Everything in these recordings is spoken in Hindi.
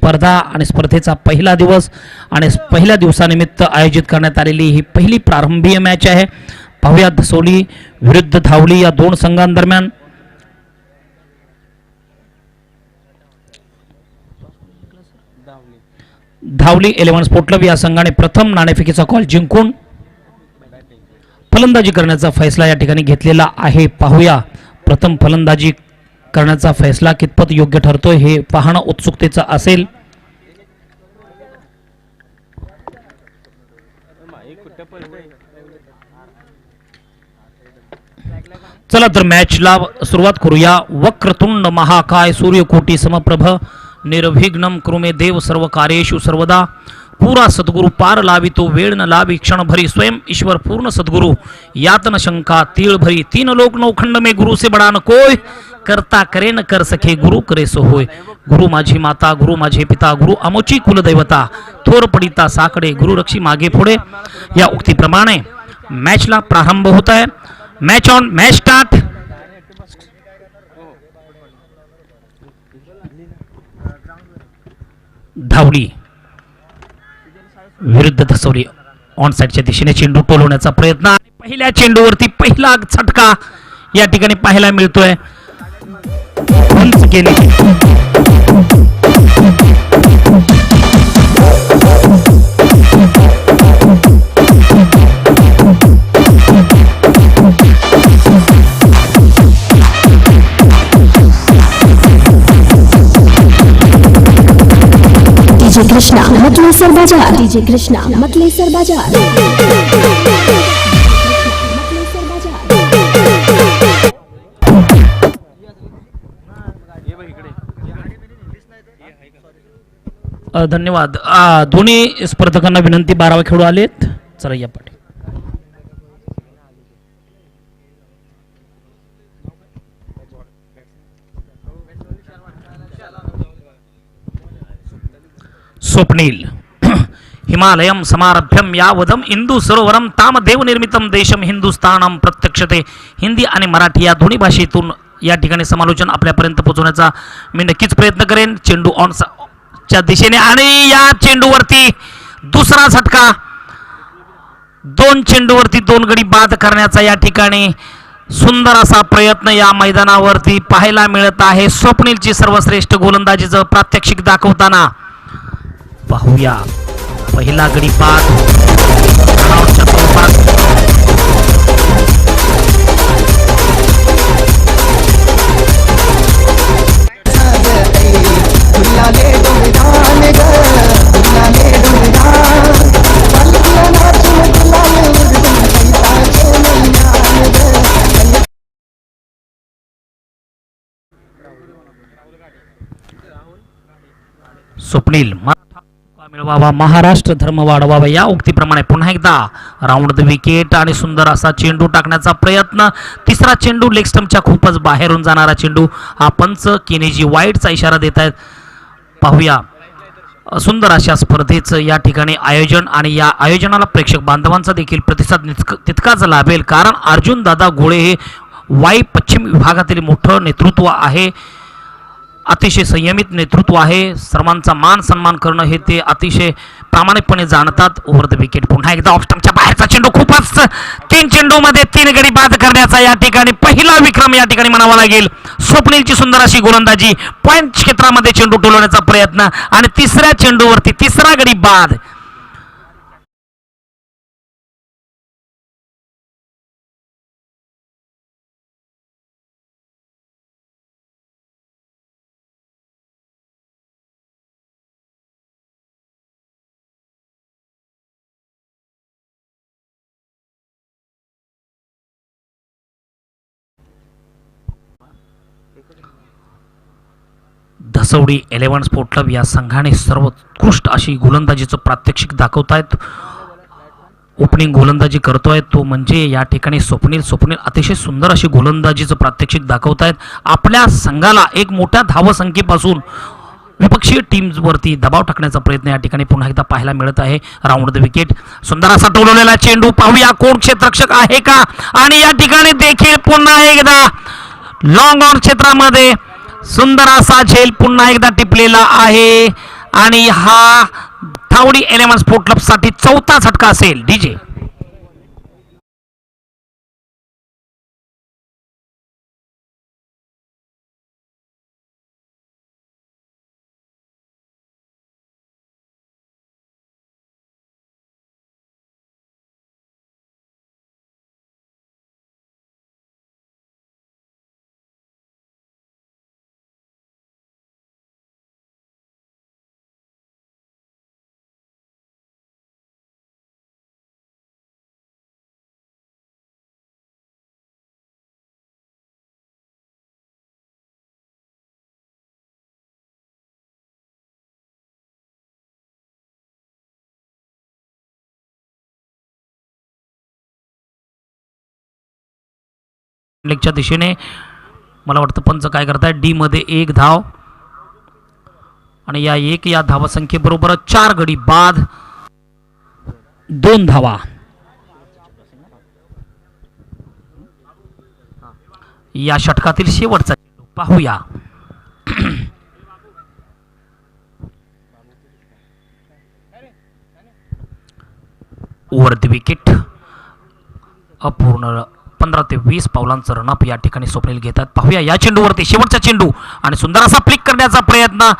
स्पर्धा आणि स्पर्धेचा पहिला दिवस आणि पहिल्या दिवसानिमित्त आयोजित करण्यात आलेली ही पहिली प्रारंभीय मॅच आहे. पाहूया धसोली विरुद्ध धावली या दोन संघांदरम्यान. धावली 11 स्पोर्ट क्लब या संघाने प्रथम नाणेफेकीचा कॉल जिंकून फलंदाजी करण्याचा फैसला या ठिकाणी घेतलेला आहे. पाहूया प्रथम फलंदाजी करण्याचा फैसला कितपत योग्य ठरतोय हे पाहणं उत्सुकतेचं असेल. चला तर मॅचला सुरुवात करूया. वक्रतुंड महाकाय सूर्यकोटी समप्रभ निर्विघ्नं कुरुमे देव सर्व कार्येषु सर्वदा. पूरा सद्गुरु पार लावितो वेळ न लावी क्षण भरी स्वयं ईश्वर पूर्ण सद्गुरु यात न शंका तीळ भरी. तीन लोक नौखंड में गुरु से बडा न कोय करता करे न कर सके गुरु करे सो होय. गुरु माझी माता गुरु माझे पिता गुरु अमोची कुलदैवता थोर पडिता साकडे गुरु रक्षी मागे पुढे या उक्तीप्रमाणे मॅचला प्रारंभ होत आहे. Match on match start. धावली विरुद्ध धसवली. ऑन साइडच्या दिशेने चेंडू टोलवण्याचा प्रयत्न. पहिल्या चेंडूवरती पहिला झटका या ठिकाणी पाहायला मिळतोय. केली डीजे कृष्णा मतलेसर बाजार. डीजे कृष्णा मतलेसर बाजार. धन्यवाद. दोन्ही स्पर्धकांना विनंती 12 खेळू आलेत. चला या पाठी. स्वप्नील हिमालयम समारभ्यम यावदम इंदू सरोवरम ताम देव निर्मितम देशम हिंदुस्थानम प्रत्यक्षते. हिंदी आणि मराठी या दोन्ही भाषेतून या ठिकाणी समालोचन आपल्यापर्यंत पोहोचवण्याचा मी नक्कीच प्रयत्न करेन. चेंडू ऑन च्या दिशेने आणि या चेंडूवरती दुसरा झटका. दोन चेंडूवरती 2 गडी बाद करण्याचा या ठिकाणी सुंदर असा प्रयत्न या मैदानावरती पाहायला मिळत आहे. स्वप्नीलची सर्वश्रेष्ठ गोलंदाजीचं प्रात्यक्षिक दाखवताना पाहूया. पहिला गडी बाद स्वप्नील मिळवावा महाराष्ट्र धर्म वाढवावा या उक्तीप्रमाणे पुन्हा एकदा राऊंड द विकेट आणि सुंदर असा चेंडू टाकण्याचा प्रयत्न. तिसरा चेंडू लेग स्टंपच्या खूपच बाहेरून जाणारा चेंडू. हा पंच केनेजी वाईटचा इशारा देत आहेत. पाहूया सुंदर अशा स्पर्धेचं या ठिकाणी आयोजन आणि या आयोजनाला प्रेक्षक बांधवांचा देखील प्रतिसाद तितकाच लाभेल. कारण अर्जुन दादा गोळे हे वाई पश्चिम विभागातील मोठं नेतृत्व आहे. अतिशय संयमित नेतृत्व आहे. सर्वांचा मान सन्मान करणं हे ते अतिशय प्रामाणिकपणे जाणतात. ओव्हर द विकेट पुन्हा एकदा ऑफ स्टंपच्या बाहेरचा चेंडू. खूपच 3 चेंडूमध्ये 3 गडी बाद करण्याचा या ठिकाणी पहिला विक्रम या ठिकाणी म्हणावा लागेल. स्वप्नीलची सुंदर अशी गोलंदाजी. पॉइंट क्षेत्रामध्ये चेंडू टोलवण्याचा प्रयत्न आणि तिसऱ्या चेंडूवरती तिसरा गडी बाद. धसवडी 11 स्पोर्ट क्लब या संघाने सर्वोत्कृष्ट अशी गोलंदाजीचं प्रात्यक्षिक दाखवतायत. ओपनिंग गोलंदाजी करतोय तो म्हणजे या ठिकाणी स्वप्नील अतिशय सुंदर अशी गोलंदाजीचं प्रात्यक्षिक दाखवतायत. आपल्या संघाला एक मोठ्या धावसंख्येपासून विपक्षीय टीम्सवरती दबाव टाकण्याचा प्रयत्न या ठिकाणी पुन्हा एकदा पाहायला मिळत आहे. राऊंड द विकेट सुंदर असा टोलवलेला चेंडू. पाहूया कोण क्षेत्ररक्षक आहे का. आणि या ठिकाणी देखील पुन्हा एकदा लॉंग ऑन क्षेत्रामध्ये सुंदर असा झेल पुन्हा एकदा टिपलेला आहे आणि हा थावडी 11 स्पोर्ट क्लब साठी चौथा झटका असेल. डीजे च्या दिशेने मला वाटतं पंच काय करताय. डी मध्ये 1 धाव आणि या धावसंख्येबरोबर 4 गडी बाद 2 धावा. या षटकातील शेवटचा पाहूया. ओव्हर द विकेट अपूर्ण 15 ते 20 पावलांचं रनअप या ठिकाणी स्वप्नील घेतात. पाहूया या चेंडूवरती शेवटचा चेंडू आणि सुंदर असा फ्लिक करण्याचा प्रयत्न.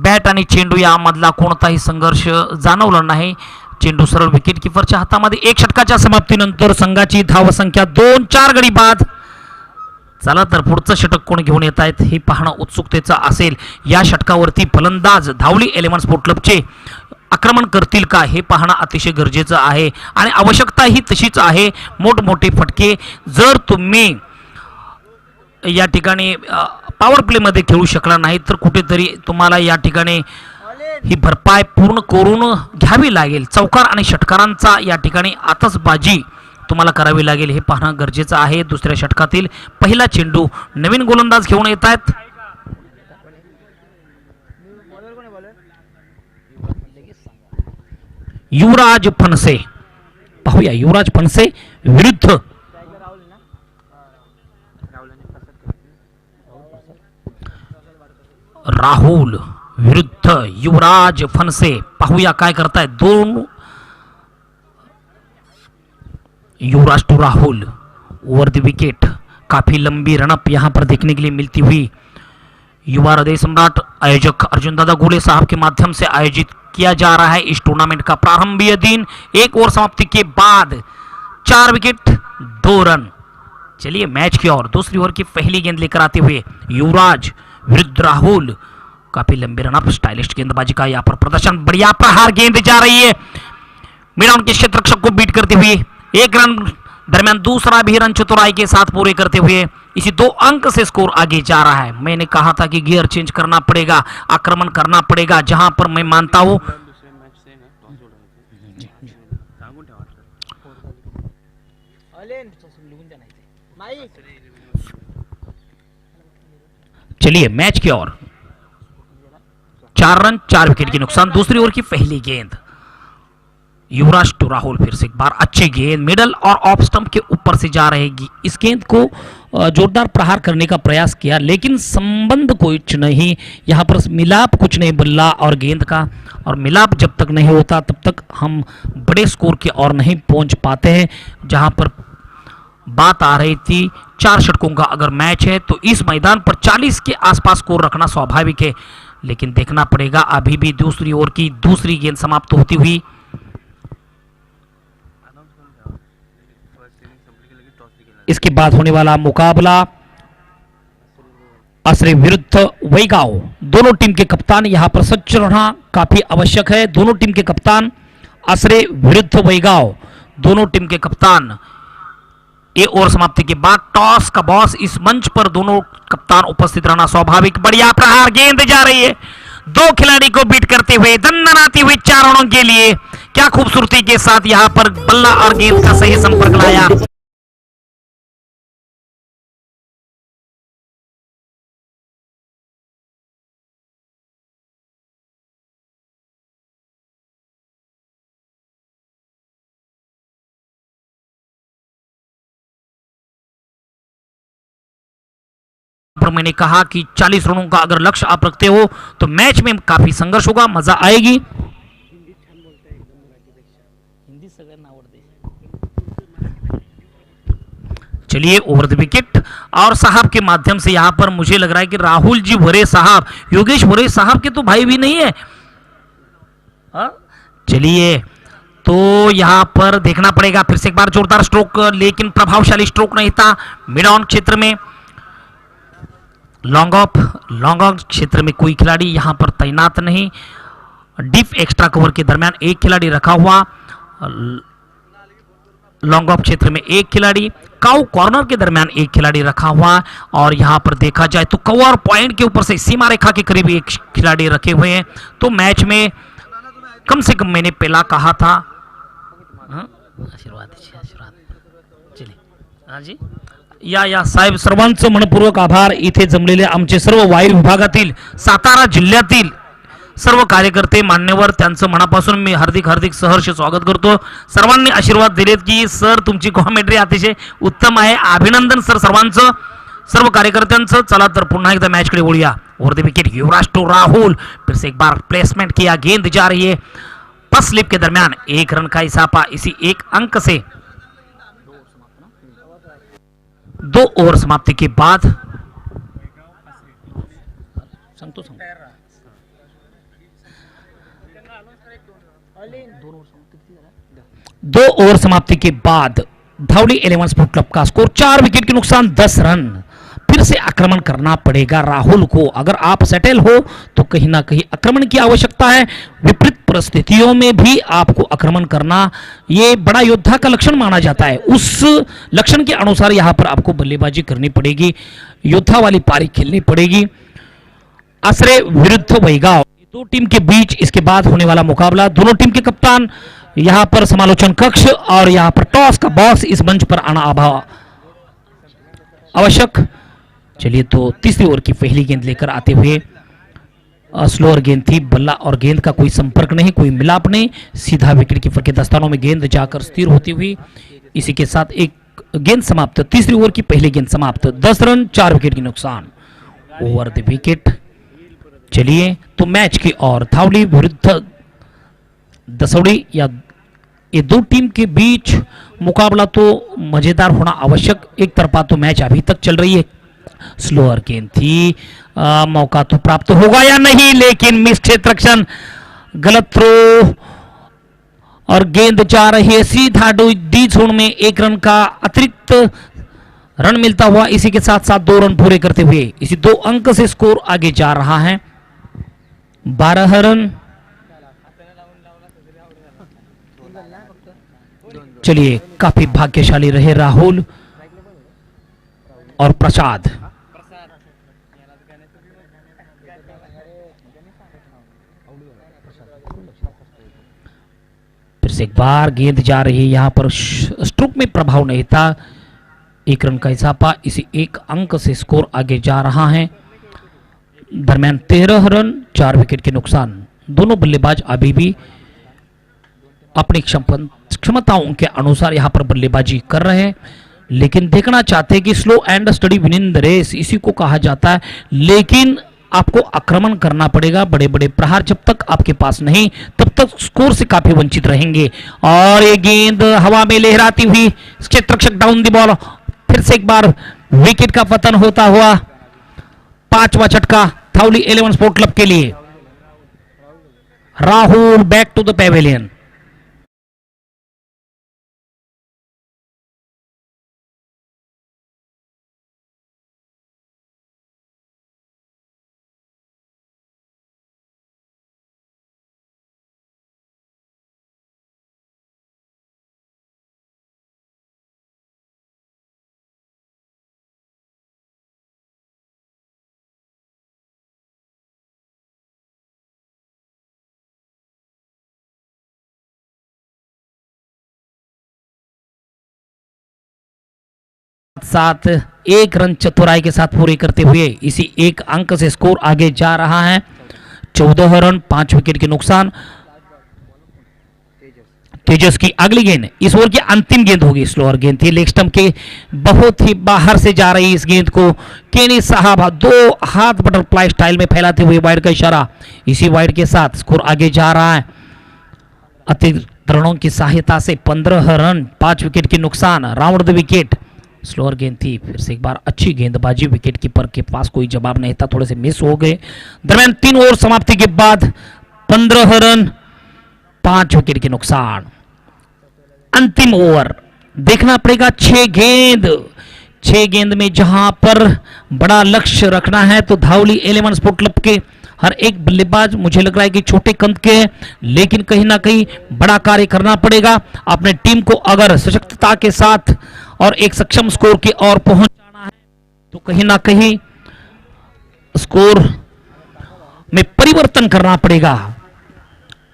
बॅट आणि चेंडू यामधला कोणताही संघर्ष जाणवला नाही. चेंडू सरळ विकेट किपरच्या हातामध्ये. 1 षटकाच्या समाप्तीनंतर संघाची धावसंख्या 2, 4 गडी बाद. चला तर पुढचं षटक कोण घेऊन येत आहेत हे पाहणं उत्सुकतेचं असेल. या षटकावरती फलंदाज धावली 11 स्पोर्ट क्लबचे आक्रमण करतील का हे पाहणं अतिशय गरजेचं आहे आणि आवश्यकता ही तशीच आहे. मोठमोठे फटके जर तुम्ही या ठिकाणी पॉवर प्लेमध्ये खेळू शकला नाही तर कुठेतरी तुम्हाला या ठिकाणी ही भरपाई पूर्ण करून घ्यावी लागेल. चौकार आणि षटकारांचा या ठिकाणी आतषबाजी तुम्हाला करावी लागेल हे पाहणं गरजेचं आहे. दुसऱ्या षटकातील पहिला चेंडू नवीन गोलंदाज घेऊन येत आहेत. युवराज फणसे. पाहूया युवराज फणसे विरुद्ध राहुल विरुद्ध युवराज फणसे. पाहूया काय करतायत दोन. Yuvraj to Rahul over the wicket. काफी लंबी रनअप यहां पर देखने के लिए मिलती हुई. युवा हृदय सम्राट आयोजक अर्जुन दादा गुले साहब के माध्यम से आयोजित किया जा रहा है इस टूर्नामेंट का प्रारंभीय दिन. 1 ओवर समाप्ति के बाद 4 विकेट 2 रन. चलिए मैच की ओर दूसरी ओवर की पहली गेंद लेकर आते हुए युवराज विरुद्ध राहुल. काफी लंबी रनअप. स्टाइलिश गेंदबाजी का यहाँ पर प्रदर्शन. बढ़िया प्रहार गेंद जा रही है मिड ऑन के क्षेत्ररक्षक को बीट करते हुए. 1 रन दरमियान दूसरा भी रन चतुराई के साथ पूरे करते हुए इसी 2 अंक से स्कोर आगे जा रहा है. मैंने कहा था कि गियर चेंज करना पड़ेगा, आक्रमण करना पड़ेगा. जहां पर मैं मानता हूं चलिए मैच की ओर. 4 रन 4 विकेट की नुकसान. दूसरी ओवर की पहली गेंद. युवराज टू राहुल फिर से एक बार अच्छी गेंद मिडल और ऑफ स्टंप के ऊपर से जा रहेगी. इस गेंद को जोरदार प्रहार करने का प्रयास किया लेकिन संबंध कुछ नहीं. यहाँ पर मिलाप कुछ नहीं बल्ला और गेंद का. और मिलाप जब तक नहीं होता तब तक हम बड़े स्कोर की ओर नहीं पहुंच पाते हैं. जहां पर बात आ रही थी 4 षटकों का अगर मैच है तो इस मैदान पर 40 के आसपास स्कोर रखना स्वाभाविक है. लेकिन देखना पड़ेगा. अभी भी दूसरी ओवर की दूसरी गेंद समाप्त होती हुई. इसके बाद होने वाला मुकाबला असरे विरुद्ध वैगाव. दोनों टीम के कप्तान यहां पर सज्ज रहना काफी आवश्यक है. दोनों टीम के कप्तान असरे विरुद्ध वैगाव. दोनों टीम के कप्तान. ये ओवर समाप्ति के बाद टॉस का बॉस इस मंच पर दोनों कप्तान उपस्थित रहना स्वाभाविक. बढ़िया प्रहार गेंद जा रही है. 2 खिलाड़ी को बीट करते हुए दंदनाती हुई 4 रनों के लिए. क्या खूबसूरती के साथ यहां पर बल्ला और गेंद का सही संपर्क लाया. पर मैंने कहा कि 40 रनों का अगर लक्ष्य आप रखते हो तो मैच में काफी संघर्ष होगा, मजा आएगी। चलिए ओवर द विकेट और साहब के माध्यम से यहां पर मुझे लग रहा है कि राहुल जी वरे साहब, योगेश वरे साहब के तो भाई भी नहीं है। चलिए तो यहां पर देखना पड़ेगा, फिर से एक बार जोरदार स्ट्रोक, लेकिन प्रभावशाली स्ट्रोक नहीं था। मिड ऑन क्षेत्र में लॉन्ग ऑफ क्षेत्र में कोई खिलाड़ी यहां पर तैनात नहीं। डीप एक्स्ट्रा कवर के दरमियान एक खिलाड़ी रखा हुआ, लॉन्ग ऑफ क्षेत्र में एक खिलाड़ी, काउ कॉर्नर के दरमियान एक खिलाड़ी रखा हुआ, और यहां पर देखा जाए तो कवर पॉइंट के ऊपर से सीमा रेखा के करीब एक खिलाड़ी रखे हुए हैं। तो मैच में कम से कम मैंने पहला कहा था, आशीर्वाद चलिए हाँ जी या साहेब, सर्वांचं मनपूर्वक आभार। इथे जमलेले आमचे सर्व वायू विभागातील, सातारा जिल्ह्यातील सर्व कार्यकर्ते मान्यवर, त्यांचं मनापासून मी हार्दिक सहर्ष स्वागत करतो। सर्वांनी आशीर्वाद दिलेत की सर तुमची कॉमेंट्री अतिशय उत्तम आहे, अभिनंदन सर सर्वांचं, सर्व कार्यकर्त्यांचं। चला तर पुन्हा एकदा मैचकडे वळूया। Over the wicket Yuvraj to Rahul, फिर से एक बार प्लेसमेंट किया, गेंद जा रही है पस स्लिप के दरमियान, एक रन का इजाफा, इसी एक अंक से 2 ओवर समाप्ति के बाद 2 ओवर समाप्ति के बाद धावली 11 स्पोर्ट क्लब का स्कोर 4 विकेट के नुकसान 10 रन। फिर से आक्रमण करना पड़ेगा राहुल को। अगर आप सेटल हो तो कहीं ना कहीं आक्रमण की आवश्यकता है। विपरीत परिस्थितियों में भी आपको आक्रमण करना ये बड़ा योद्धा का लक्षण माना जाता है। उस लक्षण के अनुसार यहां पर आपको बल्लेबाजी करनी पड़ेगी, योद्धा वाली पारी खेलनी पड़ेगी। आसरे विरुद्ध वैगाव, दो टीम के बीच इसके बाद होने वाला मुकाबला। दोनों टीम के कप्तान यहां पर समालोचन कक्ष और यहां पर टॉस का बॉक्स इस मंच पर आना आवश्यक। चलिए तो तीसरी ओवर की पहली गेंद लेकर आते हुए, स्लोअर गेंद थी, बल्ला और गेंद का कोई संपर्क नहीं, कोई मिलाप नहीं, सीधा विकेट कीपर के दस्तानों में गेंद जाकर स्थिर होती हुई। इसी के साथ एक गेंद समाप्त, तीसरी ओवर की पहली गेंद समाप्त, 10 रन 4 विकेट की नुकसान। Over the wicket. चलिए तो मैच की ओर धावली विरुद्ध दसौड़ी, या ये दो टीम के बीच मुकाबला तो मजेदार होना आवश्यक। एक तरफा तो मैच अभी तक चल रही है। स्लोअर गेंद थी, मौका तो प्राप्त होगा या नहीं, लेकिन मिस क्षेत्ररक्षण, गलत थ्रो और गेंद जा रही है सीधा डी जोन में। 1 रन का अतिरिक्त रन मिलता हुआ, इसी के साथ साथ 2 रन पूरे करते हुए इसी 2 अंक से स्कोर आगे जा रहा है 12 रन। चलिए काफी भाग्यशाली रहे राहुल और प्रसाद। फिर से एक बार गेंद जा रही है, यहां पर स्ट्रोक में प्रभाव नहीं था, 1 रन का इजाफा, इसी 1 अंक से स्कोर आगे जा रहा है। दरमियान 13 रन 4 विकेट के नुकसान। दोनों बल्लेबाज अभी भी अपनी क्षमताओं के अनुसार यहां पर बल्लेबाजी कर रहे हैं, लेकिन देखना चाहते हैं कि slow and study winning the race, इसी को कहा जाता है। लेकिन आपको आक्रमण करना पड़ेगा, बड़े बड़े प्रहार जब तक आपके पास नहीं तब तक स्कोर से काफी वंचित रहेंगे। और ये गेंद हवा में लहराती हुई, क्षेत्ररक्षक डाउन द बॉल, फिर से एक बार विकेट का पतन होता हुआ। 5वां झटका धावली 11 स्पोर्ट क्लब के लिए। Rahul back to the pavilion. साथ 1 रन चतुराई के साथ पूरे करते हुए इसी 1 अंक से स्कोर आगे जा रहा है 14 रन 5 विकेट के नुकसान। तेजस की अगली गेंद, इस ओवर की अंतिम गेंद होगी, स्लोअर गेंद थी, लेग स्टंप के बहुत ही बाहर से जा रही इस गेंद को केनी साहब दो हाथ बटरफ्लाई स्टाइल में फैलाते हुए वाइड का इशारा। इसी वाइड के साथ स्कोर आगे जा रहा है। अतिरिक्त रनों की सहायता से 15 रन, 5 विकेट की नुकसान, राउंड द विकेट। स्लोअर गेंद थी, फिर से एक बार अच्छी गेंदबाजी, विकेट कीपर के पास कोई जवाब नहीं था, थोड़े से मिस हो गए। दरम्यान 3 ओवर समाप्ति के बाद 15 रन, 5 विकेट के नुकसान। अंतिम ओवर देखना पड़ेगा, 6 गेंद में जहां पर बड़ा लक्ष्य रखना है तो धावली 11 स्पोर्ट क्लब के हर एक बल्लेबाज मुझे लग रहा है कि छोटे कद के हैं, लेकिन कहीं ना कहीं बड़ा कार्य करना पड़ेगा। अपने टीम को अगर सशक्तता के साथ और एक सक्षम स्कोर की ओर पहुंचाना है तो कहीं ना कहीं स्कोर में परिवर्तन करना पड़ेगा।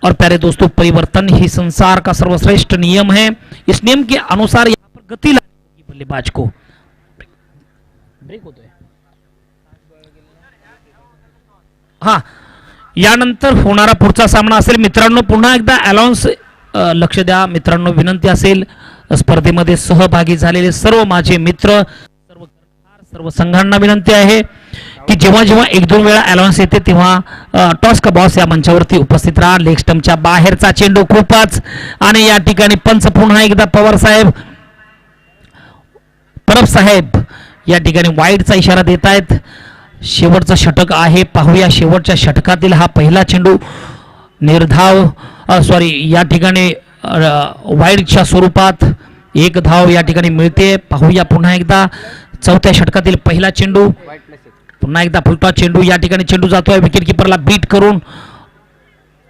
और प्यारे दोस्तों, परिवर्तन ही संसार का सर्वश्रेष्ठ नियम है। इस नियम के अनुसार यहां पर गति लानी होगी बल्लेबाज को। ब्रेक होतोय, हा यानंतर होणारा पुढचा सामना असेल मित्रांनो। पुन्हा एकदा अलाउन्स लक्ष द्या मित्रांनो, विनंती असेल स्पर्धेमध्ये सहभागी झालेले सर्व माझे मित्र, सर्व संघांना विनंती आहे की जेव्हा जेव्हा 1-2 वेळा अलाउन्स येते तेव्हा टॉस का बॉस या मंचावरती उपस्थित राहा। लेग स्टंपच्या बाहेरचा चेंडू खूपच, आणि या ठिकाणी पंच पुन्हा एकदा पवार साहेब, परब साहेब या ठिकाणी वाईडचा इशारा देत आहेत। शेवटचा षटक आहे, पाहूया शेवटच्या षटकातील हा पहिला चेंडू निर्धाव या ठिकाणी वाईडच्या स्वरूपात 1 धाव या ठिकाणी मिळते। पाहूया पुन्हा एकदा चौथ्या षटकातील पहिला चेंडू, पुन्हा एकदा फुलटॉस चेंडू, या ठिकाणी चेंडू जातोय विकेट किपरला बीट करून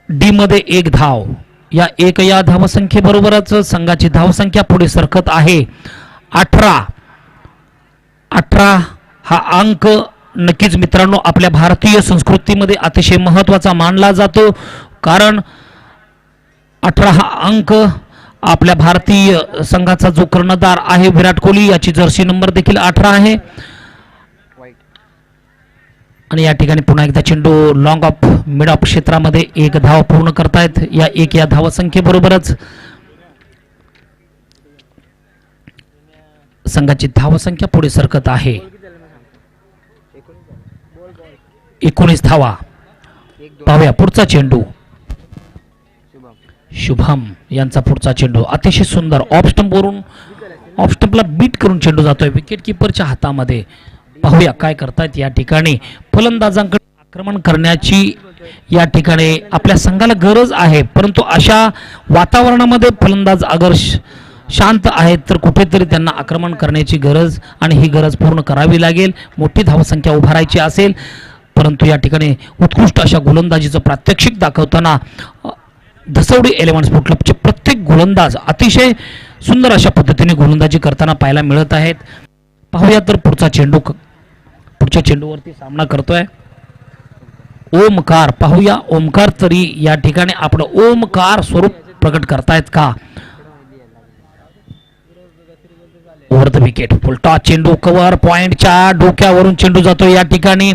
डी मध्ये 1 धाव। या या धावसंख्येबरोबरच संघाची धावसंख्या पुढे सरकत आहे 18 हा अंक नक्कीच मित्रांनो आपल्या भारतीय संस्कृतीमध्ये अतिशय महत्त्वाचा मानला जातो, कारण 18 हा अंक आपल्या भारतीय संघाचा जो कर्णधार आहे विराट कोहली याची जर्सी नंबर देखील 18 आहे। आणि या ठिकाणी पुन्हा एकदा चेंडू लॉंग ऑफ मिड ऑफ क्षेत्रामध्ये 1 धाव पूर्ण करतायत। या धावसंख्येबरोबरच संघाची धावसंख्या पुढे सरकत आहे 19 धावा। पाहूया पुढचा चेंडू, शुभम यांचा पुढचा चेंडू अतिशय सुंदर ऑफ स्टंपला बीट करून चेंडू जातोय विकेट किपरच्या हातामध्ये। पाहूया काय करतायत या ठिकाणी। फलंदाजांकडे आक्रमण करण्याची या ठिकाणी आपल्या संघाला गरज आहे, परंतु अशा वातावरणामध्ये फलंदाज अगर शांत आहेत तर कुठेतरी त्यांना आक्रमण करण्याची गरज, आणि ही गरज पूर्ण करावी लागेल। मोठी धावसंख्या उभारायची असेल, परंतु या ठिकाणी उत्कृष्ट अशा गोलंदाजीचं प्रात्यक्षिक दाखवताना धसवडी 11 स्पोर्ट क्लबचे प्रत्येक गोलंदाज अतिशय सुंदर अशा पद्धतीने गोलंदाजी करताना पाहायला मिळत आहेत। पाहूया तर पुढचा चेंडू, पुढच्या चेंडूवरती सामना करतोय ओमकार। पाहूया ओमकार तरी या ठिकाणी आपलं ओमकार स्वरूप प्रकट करतायत का। ओव्हर द विकेट, फुलटॉस चेंडू कव्हर पॉइंटच्या डोक्यावरून चेंडू जातो या ठिकाणी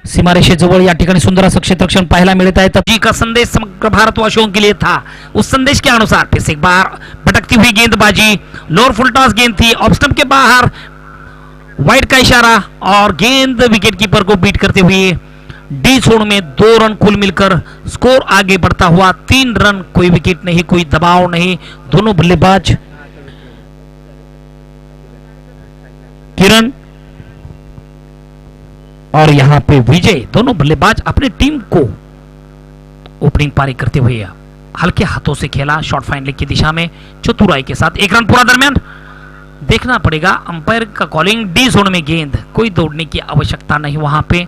सीमारेषेजवळ। या ठिकाणी सुंदर असं क्षेत्ररक्षण पाहायला मिळत आहे। जी का संदेश समग्र भारतवासियों के लिए था, उस संदेश के अनुसार फिर से एक बार भटकती हुई गेंदबाजी, लोअर फुलटॉस गेंद थी, ऑफ स्टंप के बाहर वाइड का इशारा और गेंद विकेट कीपर को बीट करते हुए डी जोन में 2 रन कुल मिलकर स्कोर आगे बढ़ता हुआ 3 रन। कोई विकेट नहीं, कोई दबाव नहीं, दोनों बल्लेबाज किरण और यहां पे विजय, दोनों बल्लेबाज अपनी टीम को ओपनिंग पारी करते हुए हल्के हाथों से खेला शॉर्ट फाइन लेग की दिशा में चतुराई के साथ। 1 रन पूरा। दरमियान देखना पड़ेगा अंपायर का कॉलिंग, डी जोन में गेंद, कोई दौड़ने की आवश्यकता नहीं वहां पे।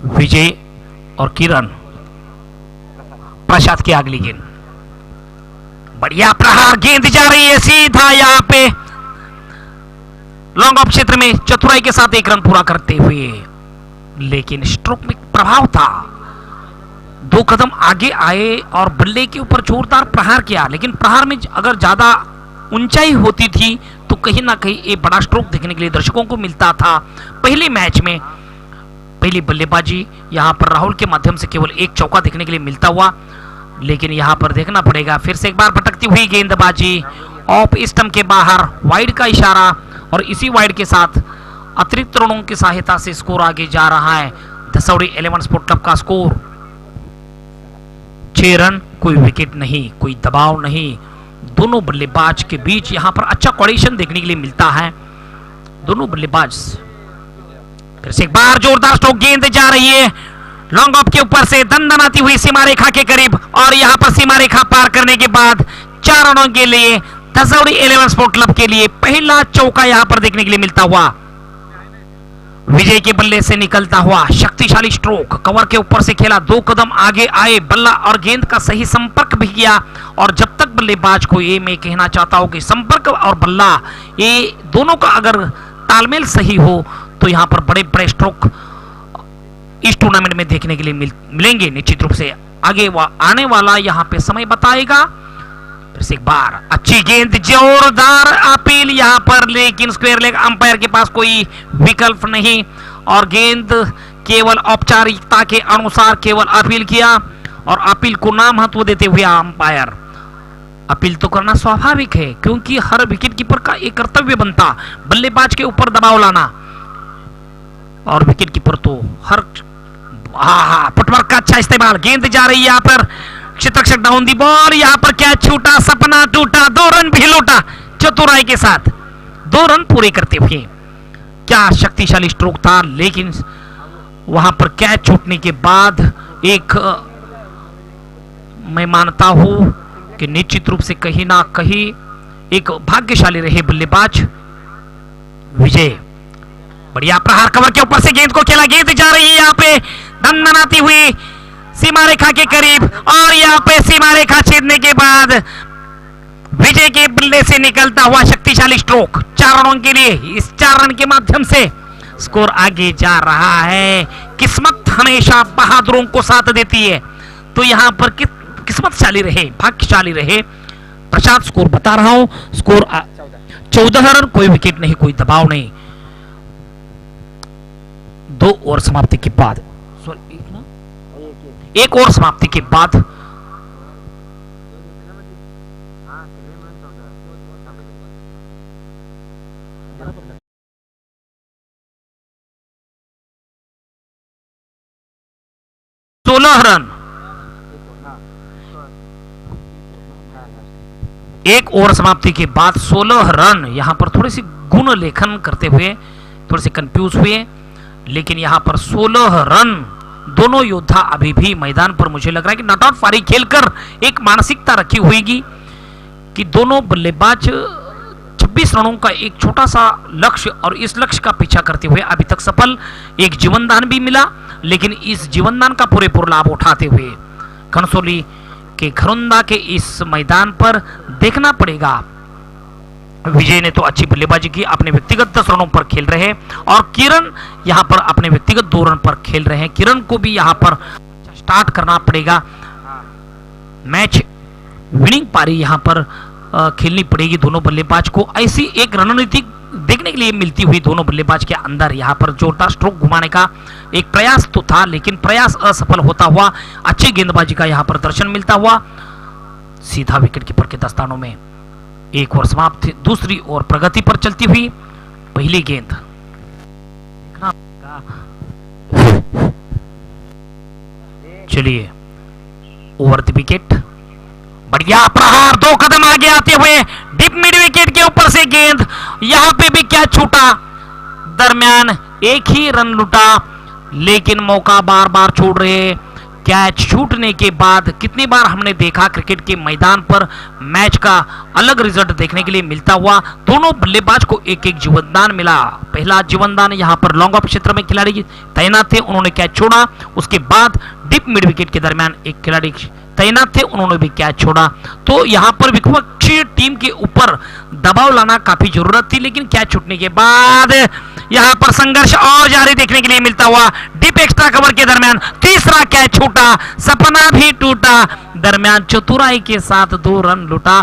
विजय और किरण, प्रसाद की अगली गेंद, बढ़िया प्रहार, गेंद जा रही है सीधा यहाँ पे लॉन्ग ऑफ क्षेत्र में, चतुराई के साथ 1 रन पूरा करते हुए। लेकिन स्ट्रोक में प्रभाव था, 2 कदम आगे आए और बल्ले के ऊपर जोरदार प्रहार किया, लेकिन प्रहार में अगर ज्यादा ऊंचाई होती थी तो कहीं ना कहीं एक बड़ा स्ट्रोक देखने के लिए दर्शकों को मिलता था। पहले मैच में पहली बल्लेबाजी यहां पर राहुल के माध्यम से केवल एक चौका देखने के लिए मिलता हुआ, लेकिन यहां पर देखना पड़ेगा फिर से एक बार भटकती हुई गेंदबाजी ऑफ स्टंप के बाहर, वाइड का इशारा, और इसी वाइड के साथ अतिरिक्त रनों की सहायता से स्कोर आगे जा रहा है। धसौड़ी 11 स्पोर्ट क्लब का स्कोर 6 रन, कोई विकेट नहीं, कोई दबाव नहीं। दोनों बल्लेबाज के बीच यहां पर अच्छा कोऑर्डिनेशन देखने के लिए मिलता है। दोनों बल्लेबाज फिर से एक बार जोरदार स्ट्रोक, गेंद जा रही है लॉन्ग ऑफ के ऊपर से दंदनाती हुई सीमा रेखा के करीब, और यहां पर सीमा रेखा पार करने के बाद 4 रनों के लिए धसौड़ी 11 स्पोर्ट क्लब के लिए पहला चौका यहां पर देखने के लिए मिलता हुआ। विजय के बल्ले से निकलता हुआ शक्तिशाली स्ट्रोक, कवर के ऊपर से खेला, 2 कदम आगे आए, बल्ला और गेंद का सही संपर्क भी किया। और जब तक बल्लेबाज को ये मैं कहना चाहता हूं कि संपर्क और बल्ला ये दोनों का अगर तालमेल सही हो तो यहां पर बड़े बड़े स्ट्रोक इस टूर्नामेंट में देखने के लिए मिलेंगे निश्चित रूप से। आगे आने वाला यहां पे समय बताएगा। फिर से एक बार अच्छी गेंद, जोरदार अपील यहां पर, लेकिन स्क्वायर लेग अंपायर के पास कोई विकल्प नहीं, और गेंद केवल औपचारिकता के अनुसार केवल अपील किया, और अपील को ना महत्व देते हुए अंपायर अपील तो करना स्वाभाविक है, क्योंकि हर विकेट कीपर का एक कर्तव्य बनता बल्लेबाज के ऊपर दबाव लाना, और विकेट कीपर तो हर फुटवर्क का अच्छा इस्तेमाल। गेंद जा रही है यहां पर, क्षेत्ररक्षक डाउन दी बॉल, यहां पर क्या छूटा, सपना टूटा, 2 रन भी लौटा चतुराई के साथ, 2 रन पूरे करते हुए। क्या शक्तिशाली स्ट्रोक था, लेकिन वहां पर कैच छूटने के बाद एक मैं मानता हूं कि निश्चित रूप से कहीं ना कहीं एक भाग्यशाली रहे बल्लेबाज विजय। बढ़िया प्रहार, कवर के ऊपर से गेंद को खेला, गेंद जा रही है यहां पे दंदनाती हुई सीमा रेखा के करीब, और यहां पे सीमा रेखा छेदने के बाद विजय के बल्ले से निकलता हुआ शक्तिशाली स्ट्रोक 4 रनों के लिए। इस 4 रन के माध्यम से स्कोर आगे जा रहा है। किस्मत हमेशा बहादुरों को साथ देती है, तो यहां पर किस्मतशाली रहे, भाग्यशाली रहे प्रशांत। स्कोर बता रहा हूं, स्कोर 14 रन, कोई विकेट नहीं, कोई दबाव नहीं। 2 ओवर समाप्ति के बाद, एक ओवर समाप्ति के बाद रन, 1 ओवर समाप्ति के बाद 16 रन। यहां पर थोड़ी सी गुण लेखन करते हुए थोड़े से कंफ्यूज हुए, लेकिन यहां पर 16 रन। दोनों योद्धा अभी भी मैदान पर मुझे लग रहा है कि नॉट आउट पारी खेलकर एक मानसिकता रखी होगी कि दोनों बल्लेबाज 26 रनों का एक छोटा सा लक्ष्य, और इस लक्ष्य का पीछा करते हुए अभी तक सफल। एक जीवनदान भी मिला, लेकिन इस जीवनदान का पूरेपूर लाभ उठाते हुए घनसोली के घरुंदा के इस मैदान पर देखना पड़ेगा। विजय ने तो अच्छी बल्लेबाजी की, अपने व्यक्तिगत 10 रनों पर खेल रहे, और किरण यहां पर अपने व्यक्तिगत 2 रन पर खेल रहे हैं। किरण को भी यहां पर स्टार्ट करना पड़ेगा, मैच विनिंग पारी यहां पर खेलनी पड़ेगी दोनों बल्लेबाज को। ऐसी एक रणनीति देखने के लिए मिलती हुई दोनों बल्लेबाज के अंदर। यहां पर जोरदार स्ट्रोक घुमाने का एक प्रयास तो था, लेकिन प्रयास असफल होता हुआ अच्छी गेंदबाजी का यहां पर दर्शन मिलता हुआ। सीधा विकेट कीपर के दस्तानों में 1 ओवर समाप्त, दूसरी ओर प्रगति पर चलती हुई पहली गेंद। चलिए, ओवर द विकेट, बढ़िया प्रहार, 2 कदम आगे आते हुए डिप मिड विकेट के ऊपर से गेंद, यहां पे भी क्या छूटा, दरमियान एक ही रन लुटा, लेकिन मौका बार बार छोड़ रहे। कैच छूटने के बाद कितनी बार हमने देखा क्रिकेट के मैदान पर मैच का अलग रिजल्ट देखने के लिए मिलता हुआ। दोनों बल्लेबाज को एक एक जीवनदान मिला। पहला जीवनदान यहां पर लॉन्ग ऑफ क्षेत्र में खिलाड़ी तैनात थे, उन्होंने कैच छोड़ा। उसके बाद डिप मिड विकेट के दरमियान एक खिलाड़ी तैनात थे, उन्होंने भी कैच छोड़ा। तो यहां पर विपक्षी टीम के ऊपर दबाव लाना काफी जरूरत थी, लेकिन कैच छूटने के बाद यहां पर संघर्ष और जारी देखने के लिए मिलता हुआ। डीप एक्स्ट्रा कवर के दरमियान तीसरा कैच छूटा, सपना भी टूटा, दरमियान चतुराई के साथ 2 रन लुटा।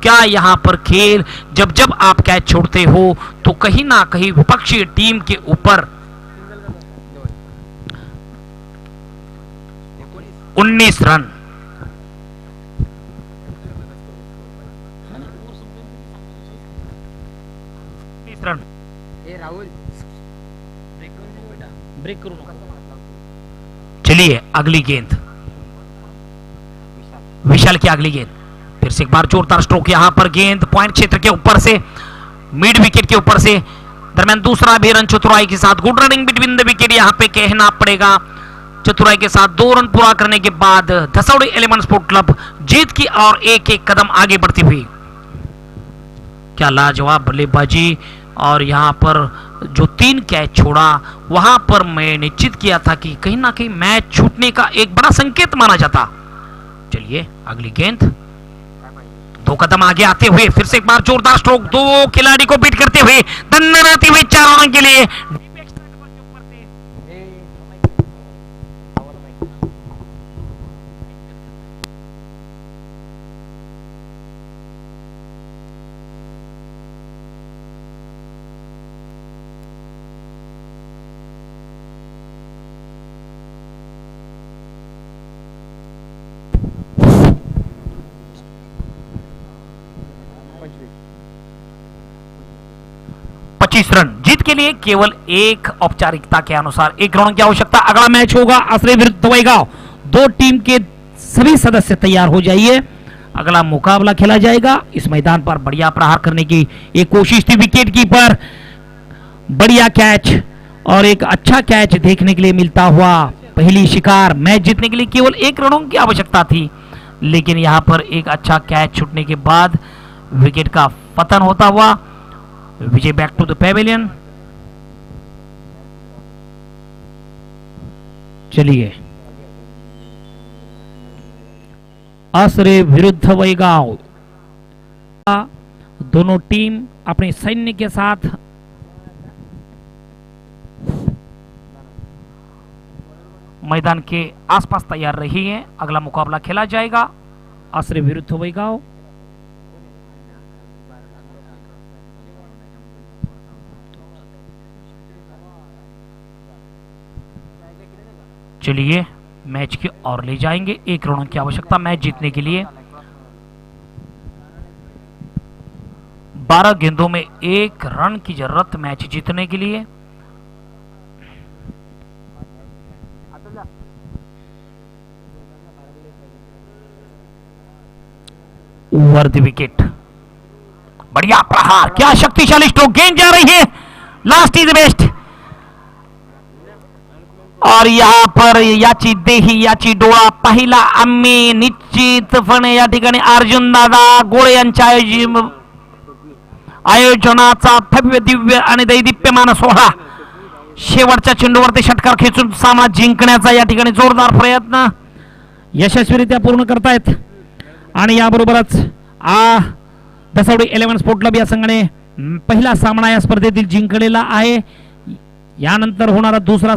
क्या यहाँ पर खेल जब जब आप कैच छोड़ते हो तो कहीं ना कहीं विपक्षी टीम के ऊपर 19 रन ब्रेक करो। चलिए अगली गेंद, विशाल की अगली गेंद, फिर से एक बार जोरदार स्ट्रोक, यहां पर गेंद पॉइंट क्षेत्र के ऊपर से, मिड विकेट के ऊपर से, दरमियान दूसरा भी रन चतुराई के साथ, good running between the wicket यहां पे कहना पड़ेगा। चतुराई के साथ 2 रन पूरा करने के बाद धसौड़ी एलिमेंट स्पोर्ट क्लब जीत की और एक एक कदम आगे बढ़ती हुई। क्या लाजवाब बल्लेबाजी, और यहां पर जो 3 कैच छोड़ा वहां पर मैं निश्चित किया था कि कहीं ना कहीं मैच छूटने का एक बड़ा संकेत माना जाता। चलिए अगली गेंद, 2 कदम आगे आते हुए फिर से एक बार जोरदार स्ट्रोक, 2 खिलाड़ी को बीट करते हुए दन्नाते हुए 4 रन के लिए। 25 रन जीत के लिए केवल एक औपचारिकता के अनुसार 1 रन की आवश्यकता। अगला मैच होगा आश्रय विरुद्ध वैगांव। 2 टीम के सभी सदस्य तैयार हो जाइए, अगला मुकाबला खेला जाएगा। इस मैदान पर बढ़िया प्रहार करने की एक कोशिश थी विकेट कीपर, बढ़िया कैच और एक अच्छा कैच देखने के लिए मिलता हुआ पहली शिकार। मैच जीतने के लिए केवल 1 रनों की आवश्यकता थी, लेकिन यहां पर एक अच्छा कैच छूटने के बाद विकेट का पतन होता हुआ विजय बैक टू द पेविलियन। चलिए आश्रय विरुद्ध वैगांव, दोनों टीम अपने सैन्य के साथ मैदान के आसपास तैयार रही है। अगला मुकाबला खेला जाएगा आश्रय विरुद्ध वैगांव। चलिए मैच की ओर ले जाएंगे, 1 रनों की आवश्यकता मैच जीतने के लिए। 12 गेंदों में 1 रन की जरूरत मैच जीतने के लिए। ओवर द विकेट, बढ़िया प्रहार, क्या शक्तिशाली स्ट्रोक, गेंद जा रही है, लास्ट इज बेस्ट। और यहां पर याची देही याची डोळा पहिला आम्ही निश्चितपणे या ठिकाणी अर्जुन दादा गोळे यांच्या आयोजनाचा भव्य दिव्य आणि दैदिप्यमान सोहळा, शेवटच्या चेंडूवरती षटकार खेचून सामना जिंकण्याचा या ठिकाणी जोरदार प्रयत्न यशस्वीरित्या पूर्ण करतायत। आणि याबरोबरच धसौडी एलिमेंट स्पोर्ट क्लब या संघाने पहिला सामना या स्पर्धेतील जिंकलेला आहे। यानंतर होणारा दुसरा सामना